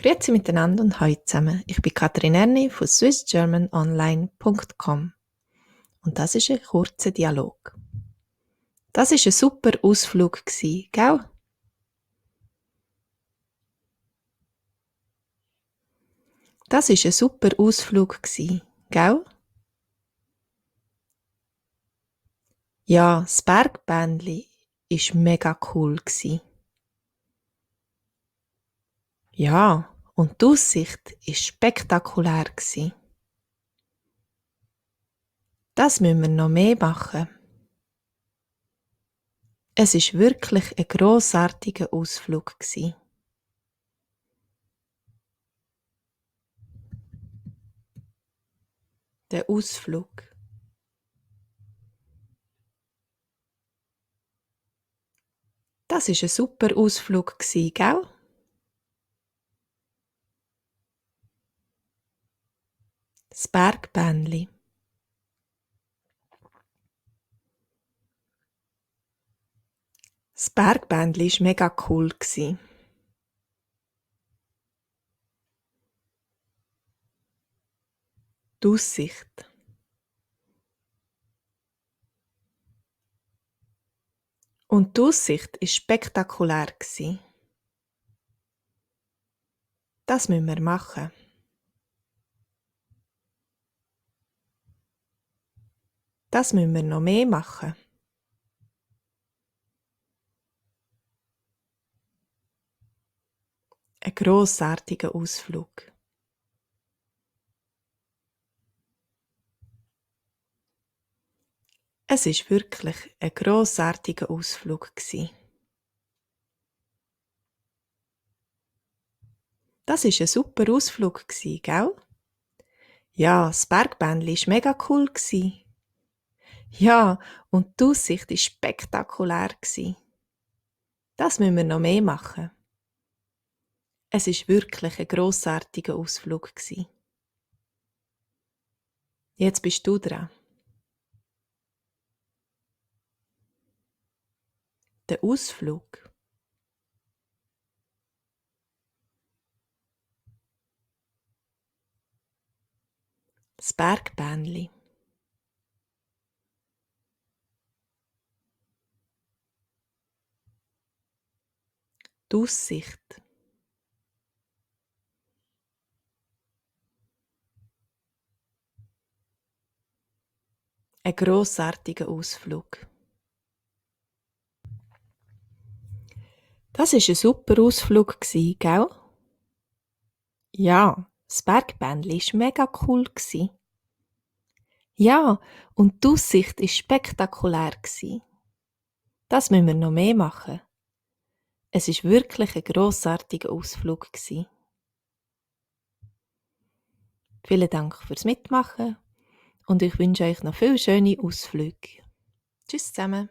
Grüezi miteinander und hallo zusammen. Ich bin Katrin Erni von swissgermanonline.com und das ist ein kurzer Dialog. Das war ein super Ausflug, gell? Das war ein super Ausflug, gell? Ja, das Bergbändli war mega cool. Ja, und die Aussicht war spektakulär. Das müssen wir noch mehr machen. Es war wirklich ein grossartiger Ausflug. Der Ausflug. Das war ein super Ausflug, gell? Das Bergbändli. Das Bergbändli war mega cool. Die Aussicht. Und die Aussicht war spektakulär. Das müssen wir machen. Das müssen wir noch mehr machen. Ein grossartiger Ausflug. Es war wirklich ein grossartiger Ausflug. Das war ein super Ausflug, gell? Ja, das Bergbändli war mega cool. Ja, und die Aussicht war spektakulär. Das müssen wir noch mehr machen. Es war wirklich ein grossartiger Ausflug. Jetzt bist du dran. Der Ausflug. Das Bergbändli. Die Aussicht. Ein grossartiger Ausflug. Das war ein super Ausflug, gell? Ja, das Bergbändli war mega cool. Ja, und die Aussicht war spektakulär. Das müssen wir noch mehr machen. Es war wirklich ein grossartiger Ausflug. Vielen Dank fürs Mitmachen und ich wünsche euch noch viele schöne Ausflüge. Tschüss zusammen.